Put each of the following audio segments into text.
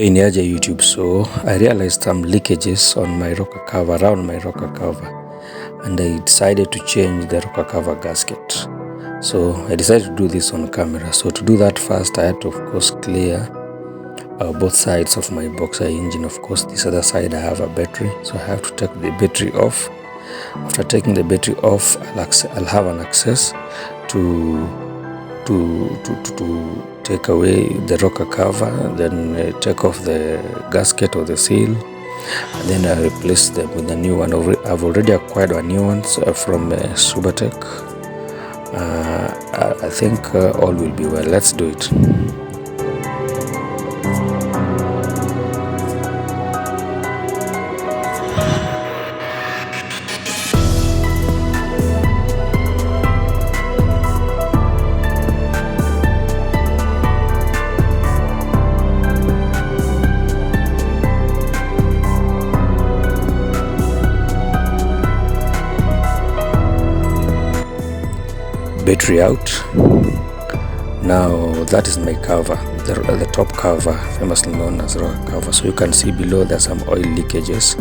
In Niaje YouTube, so I realized some leakages on my rocker cover, around my rocker cover, and I decided to change the rocker cover gasket. So I decided to do this on camera. So to do that, first I had to of course clear both sides of my boxer engine. Of course, this other side I have a battery, so I have to take the battery off. After taking the battery off, I'll have an access to take away the rocker cover, then take off the gasket or the seal, and then I replace them with a new one. I've already acquired a new one from Subaru. I think all will be well. Let's do it. Battery out. Now that is my cover, the top cover, famously known as rocker cover. So you can see below there's some oil leakages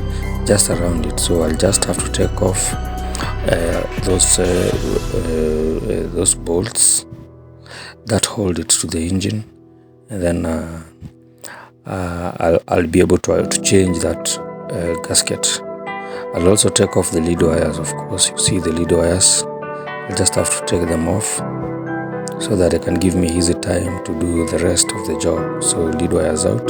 just around it. So I'll just have to take off those bolts that hold it to the engine, and then I'll be able to change that gasket. I'll also take off the lead wires. Of course, you see the lead wires. I just have to take them off so that it can give me easy time to do the rest of the job. So lead wires out.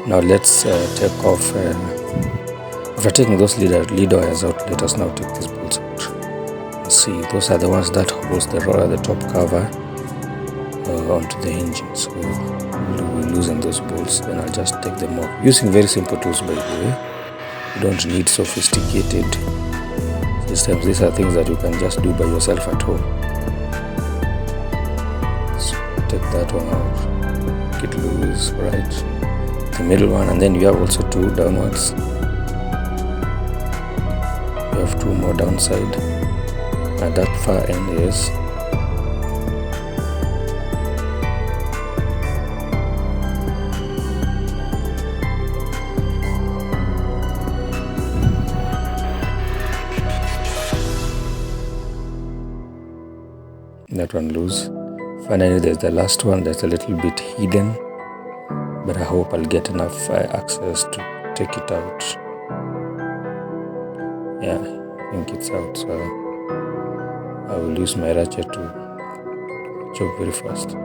Now let's take off. After taking those lead wires out, let us now take these bolts out. See, those are the ones that holds the top cover onto the engine. So we'll loosen those bolts, then I'll just take them off using very simple tools, by the way. You don't need sophisticated systems. These are things that you can just do by yourself at home. So take that one out, get loose, right? The middle one, and then you have also two downwards. You have two more downside at that far end. Yes, that one loose. Finally, there's the last one that's a little bit hidden, but I hope I'll get enough access to take it out. Yeah, I think it's out, so I will use my ratchet to chop very fast.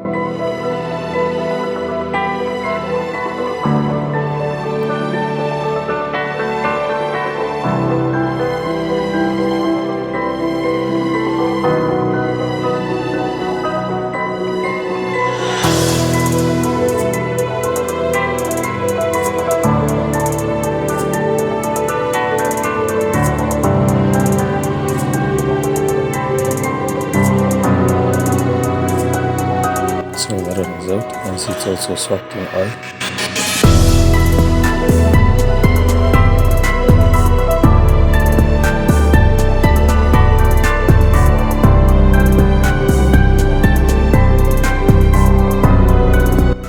So that one is out, and it's also soaked in oil.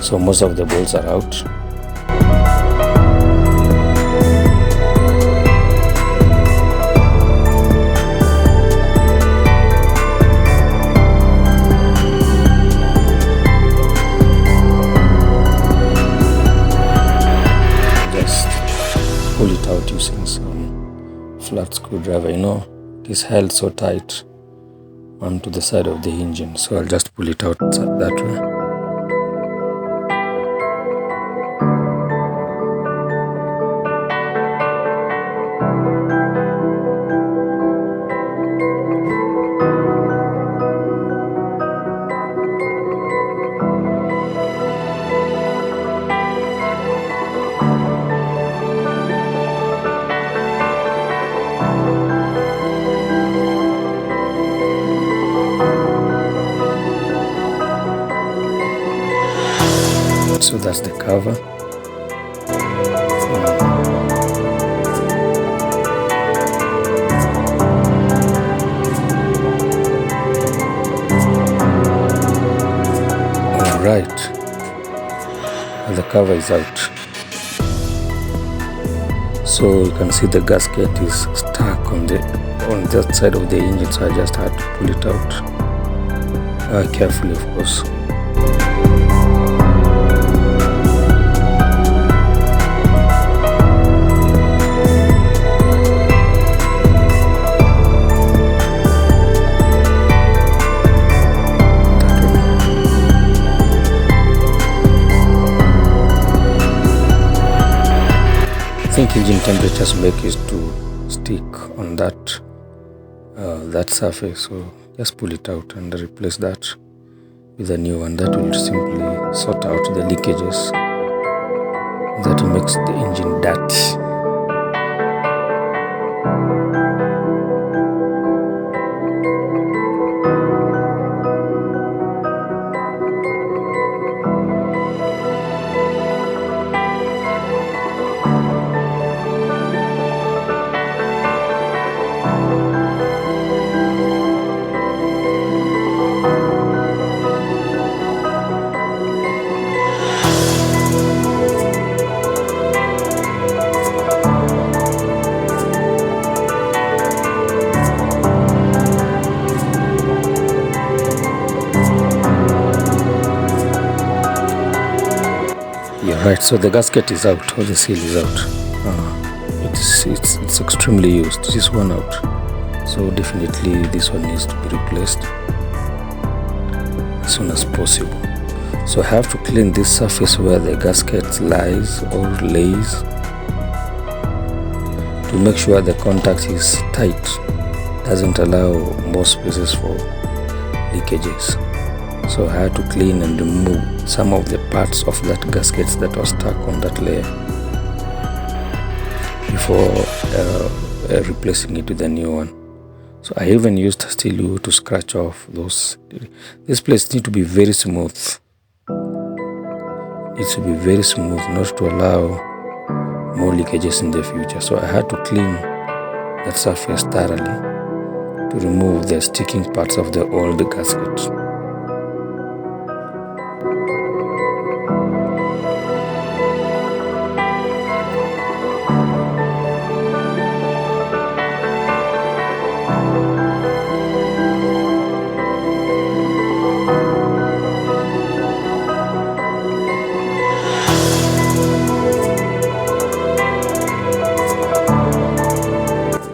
So most of the bolts are out. Pull it out using some flat screwdriver. You know, it is held so tight onto the side of the engine, so I'll just pull it out that way. that's the cover. Alright, the cover is out. So you can see the gasket is stuck on that side of the engine, so I just had to pull it out carefully, of course. I think engine temperatures make it to stick on that surface, so just pull it out and replace that with a new one. That will simply sort out the leakages that makes the engine dirty. Right, so the gasket is out, or the seal is out. It's extremely used. It is worn out, so definitely this one needs to be replaced as soon as possible. So I have to clean this surface where the gasket lies or lays to make sure the contact is tight, doesn't allow more spaces for leakages. So I had to clean and remove some of the parts of that gasket that was stuck on that layer before replacing it with a new one. So I even used steel glue to scratch off those. This place needs to be very smooth. It needs to be very smooth, not to allow more leakages in the future. So I had to clean that surface thoroughly to remove the sticking parts of the old gasket.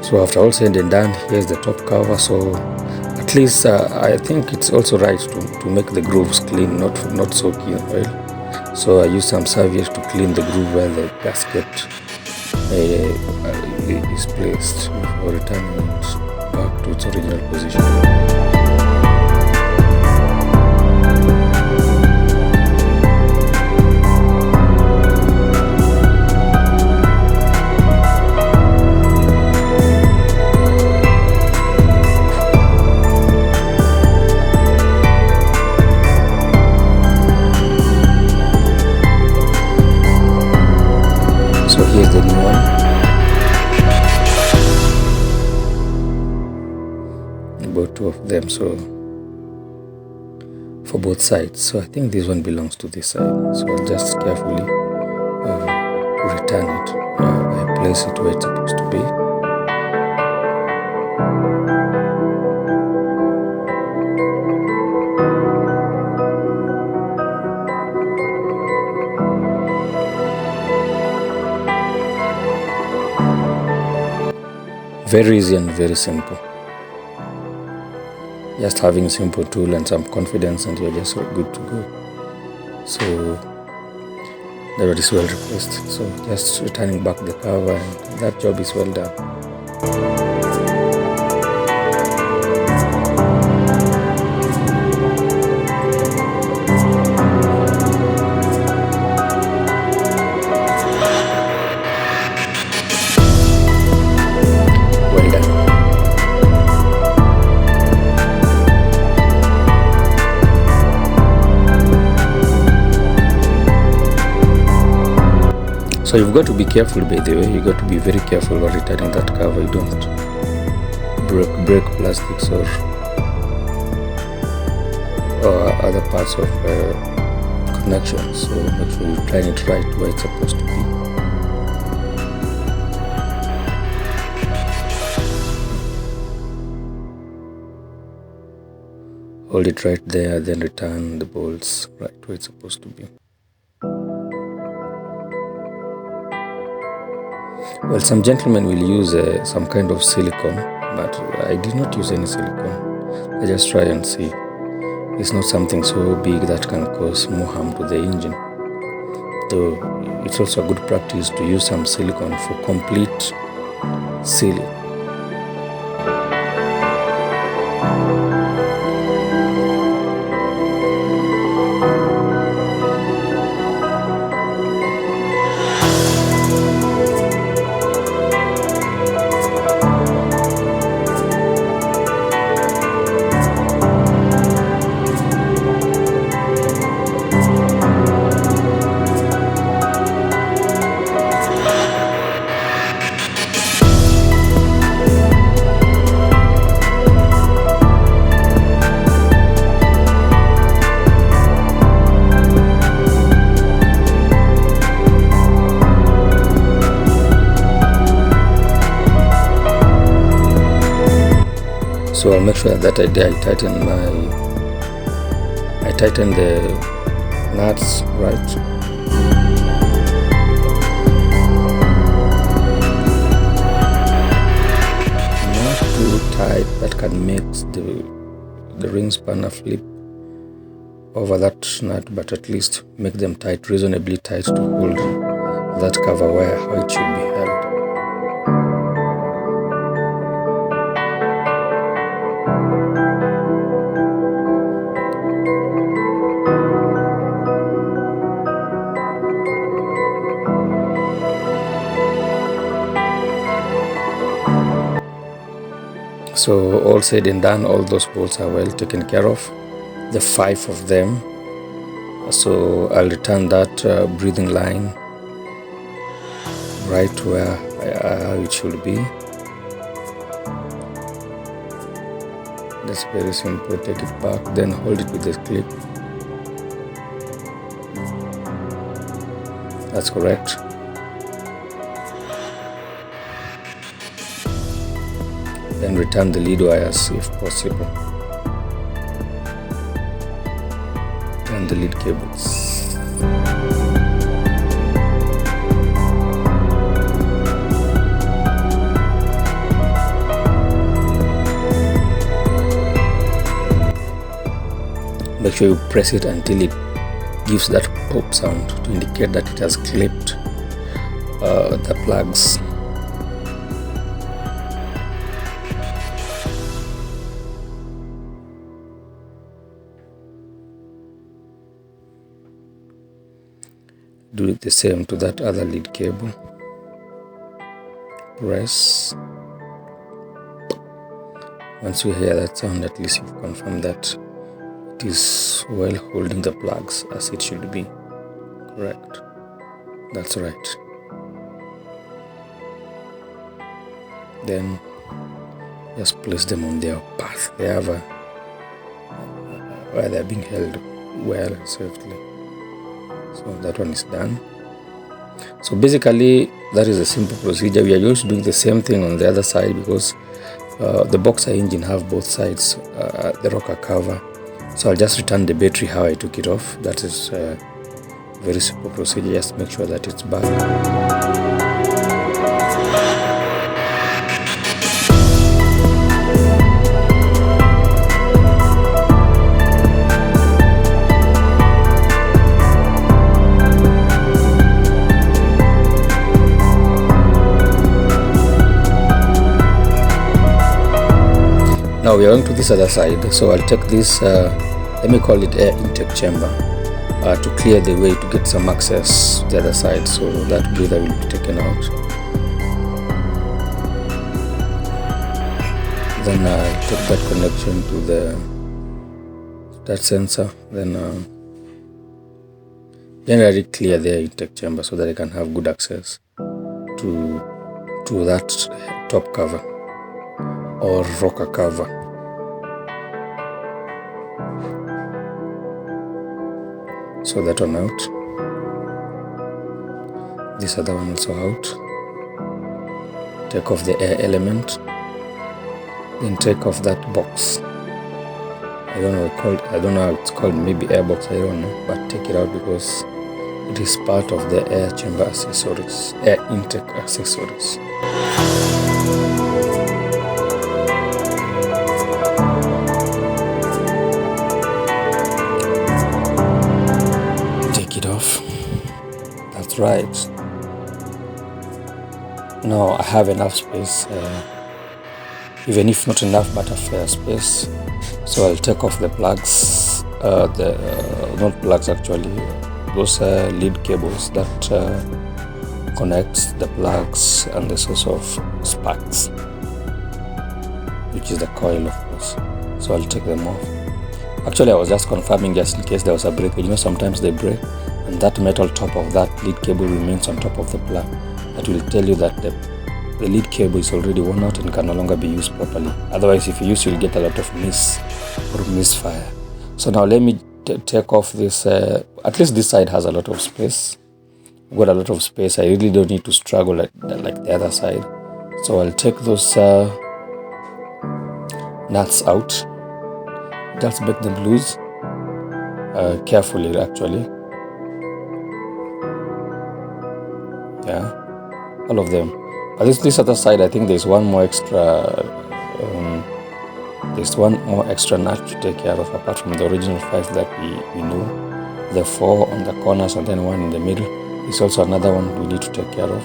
So after all said and done, here's the top cover. So at least I think it's also right to make the grooves clean, not soak in oil. So I used some serviette to clean the groove where the gasket is placed before returning it back to its original position. Here's the new one. I bought two of them, so for both sides. So I think this one belongs to this side. So I'll just carefully return it. I place it where it's supposed to be. Very easy and very simple. Just having a simple tool and some confidence and you're just good to go. So that one is well replaced. So just returning back the cover and that job is well done. So you've got to be careful, by the way. You got to be very careful while returning that cover. You don't break plastics or other parts of connections. So make sure you try it right where it's supposed to be. Hold it right there, then return the bolts right where it's supposed to be. Well, some gentlemen will use some kind of silicone, but I did not use any silicone. I just try and see. It's not something so big that can cause more harm to the engine. Though it's also a good practice to use some silicone for complete seal. So I'll make sure that I tighten the nuts right. Not too tight that can make the ring spanner flip over that nut, but at least make them tight, reasonably tight, to hold that cover where how it should be held. So all said and done, all those bolts are well taken care of, the 5 of them. So I'll return that breathing line right where it should be. That's very simple. Take it back, then hold it with the clip. That's correct. Then return the lead wires if possible. Turn the lead cables. Make sure you press it until it gives that pop sound to indicate that it has clipped the plugs. Do it the same to that other lead cable. Press. Once you hear that sound, at least you've confirmed that it is well holding the plugs as it should be. Correct. That's right. Then just place them on their path. They have where they're being held well and safely. So that one is done. So basically that is a simple procedure. We are just doing the same thing on the other side because the boxer engine have both sides, the rocker cover. So I'll just return the battery how I took it off. That is a very simple procedure. Just make sure that it's back. Now we are going to this other side, so I'll take this, let me call it air intake chamber, to clear the way to get some access to the other side, so that breather will be taken out. Then I'll take that connection to that sensor, then generally clear their intake chamber so that they can have good access to that top cover or rocker cover. So that one out. This other one also out. Take off the air element. Then take off that box. I don't know how it's called, maybe air box, I don't know, but take it out because it is part of the air chamber accessories, air intake accessories. Take it off. That's right. Now I have enough space, even if not enough, but a fair space. So I'll take off the plugs, not plugs actually, those lead cables that connects the plugs and the source of sparks, which is the coil, of course. So I'll take them off. Actually, I was just confirming just in case there was a break. You know, sometimes they break and that metal top of that lead cable remains on top of the plug. That will tell you that the lead cable is already worn out and can no longer be used properly. Otherwise, if you use, you'll get a lot of misfire. So now let me take off this. At least this side has a lot of space. Got a lot of space. I really don't need to struggle like the other side. So I'll take those nuts out. Just make them loose carefully, actually. Yeah, all of them. But this other side, I think there's one more extra. There's one more extra nut to take care of apart from the original 5 that we know. The 4 on the corners and then one in the middle. There's also another one we need to take care of.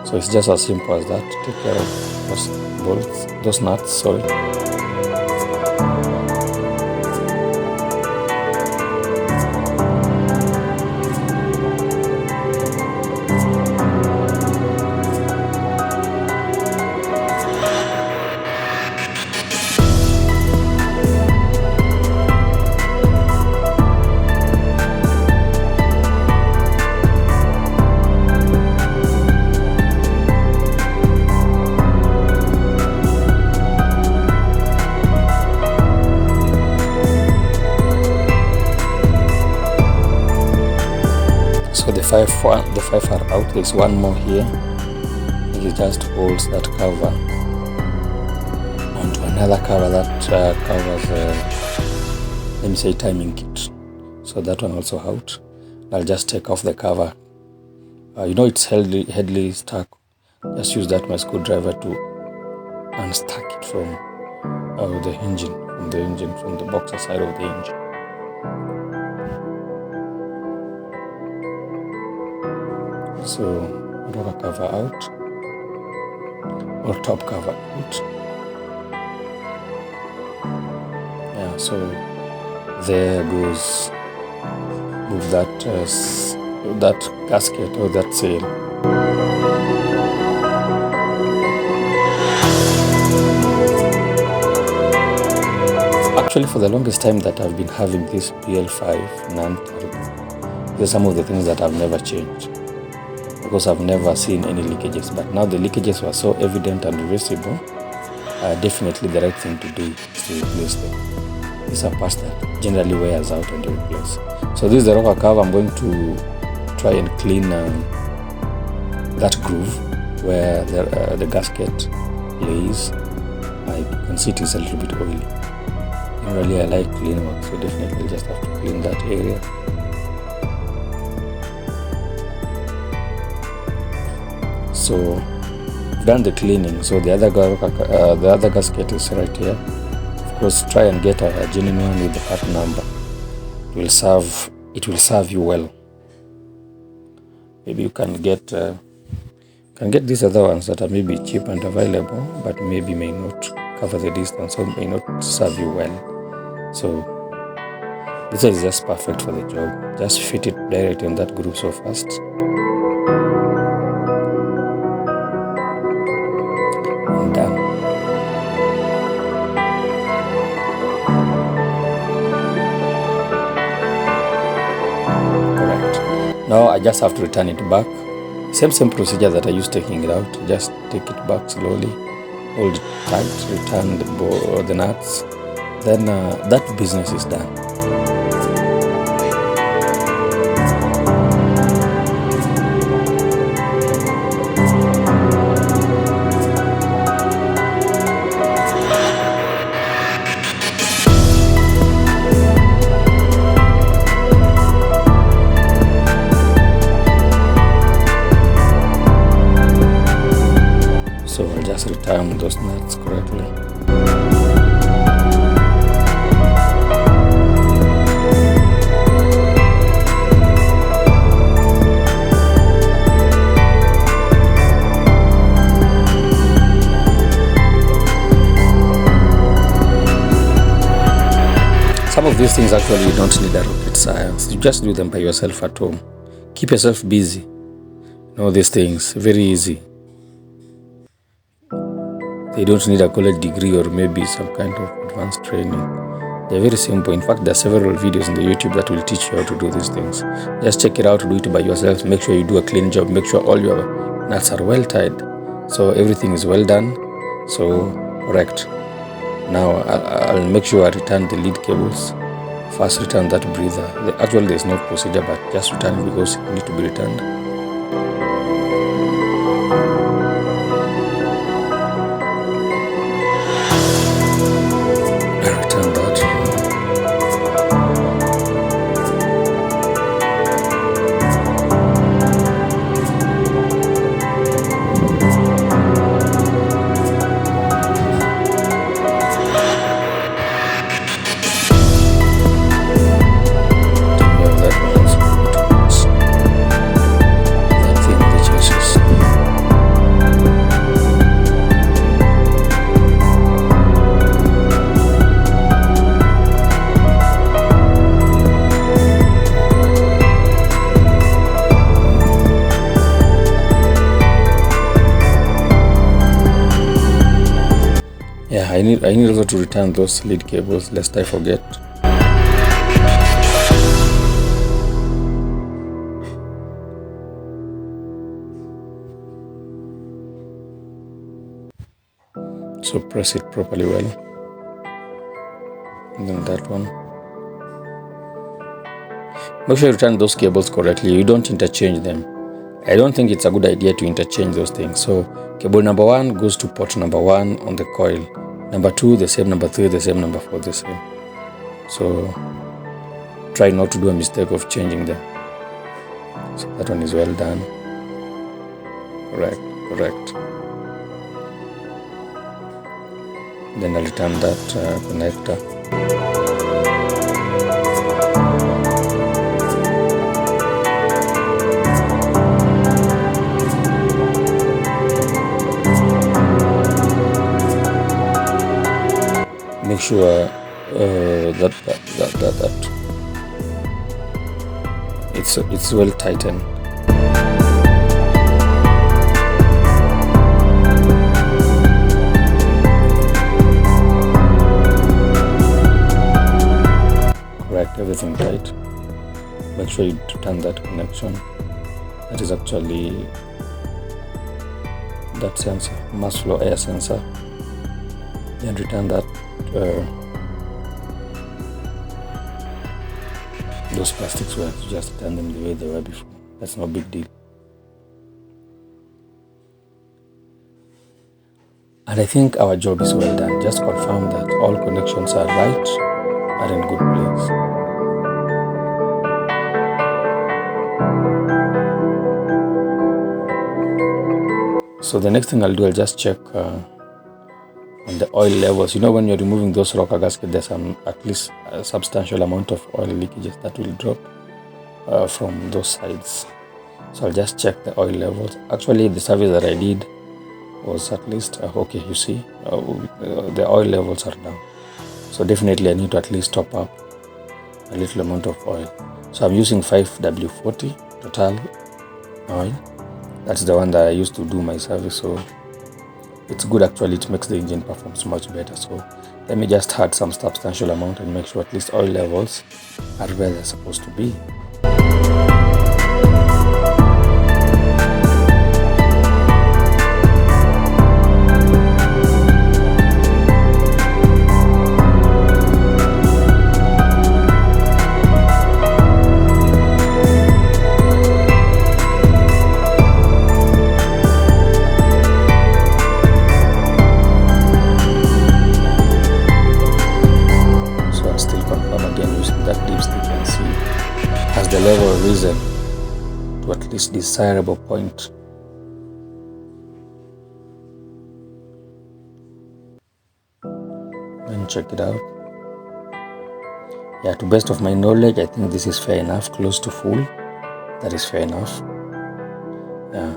So it's just as simple as that. Take care of those bolts, those nuts. Sorry. The 5 are out. There's one more here. It just holds that cover onto another cover that covers, let me say, timing kit. So that one also out. I'll just take off the cover. You know it's heavily stuck. Just use that my screwdriver to unstuck it from the engine, from the boxer side of the engine. So rocker cover out, or top cover out. Yeah, so there goes. Move that gasket or that sail. Actually, for the longest time that I've been having this BL5 non-turbo, there's some of the things that I've never changed, because I've never seen any leakages. But now the leakages were so evident and visible, definitely the right thing to do is to replace them. These are parts that generally wears out and you replace. So this is the rocker cover. I'm going to try and clean that groove where the gasket lays. I can see it is a little bit oily. Generally I like clean work, so definitely just have to clean that area. So I've done the cleaning. So the other gasket is right here. Of course, try and get a genuine one with the part number. It will serve you well. Maybe you can get these other ones that are maybe cheap and available, but maybe may not cover the distance or may not serve you well. So this is just perfect for the job. Just fit it directly on that groove so fast. And done. Correct. Now I just have to return it back. Same procedure that I used taking it out. Just take it back slowly, hold it tight, return the nuts. Then that business is done. So I'll just return those nuts correctly. Some of these things actually you don't need a rocket science. You just do them by yourself at home. Keep yourself busy. Know these things, very easy. They don't need a college degree or maybe some kind of advanced training. They're very simple. In fact, there are several videos on the YouTube that will teach you how to do these things. Just check it out, do it by yourself. Make sure you do a clean job. Make sure all your nuts are well tied. So everything is well done. So correct. Now I'll make sure I return the lead cables. First return that breather. Actually there's no procedure, but just return it because it needs to be returned. I return that. Yeah, I need also to return those lead cables lest I forget. So press it properly well. And then that one. Make sure you return those cables correctly. You don't interchange them. I don't think it's a good idea to interchange those things. So cable number 1 goes to port number 1 on the coil. Number 2 the same, number 3 the same, number 4 the same. So try not to do a mistake of changing them. So that one is well done. Correct. Then I'll return that connector. Make sure that it's well tightened. Correct, everything tight. Make sure you turn that connection. That is actually that sensor, mass flow air sensor. Then return that those plastics were to just turn them the way they were before. That's no big deal. And I think our job is well done. Just confirm that all connections are right, are in good place. So the next thing I'll do, I'll just check on the oil levels. You know, when you're removing those rocker gaskets, there's at least a substantial amount of oil leakages that will drop from those sides. So I'll just check the oil levels. Actually, the service that I did was at least okay. You see, the oil levels are down. So definitely I need to at least top up a little amount of oil. So I'm using 5W40 Total oil. That's the one that I used to do my service. So it's good actually. It makes the engine performs much better. So let me just add some substantial amount and make sure at least oil levels are where they're supposed to be. level risen to at least desirable point. And check it out. Yeah, to best of my knowledge, I think this is fair enough, close to full. That is fair enough. Yeah.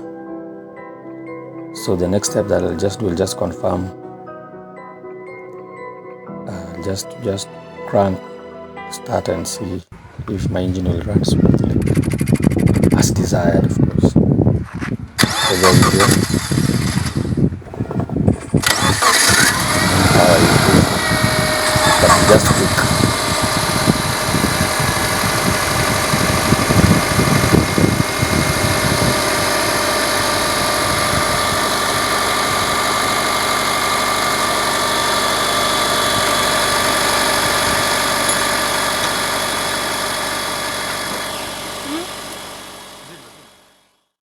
So the next step that I'll just do, will just confirm, just crank, start and see if my engine will run smoothly as desired, of course. So there we go.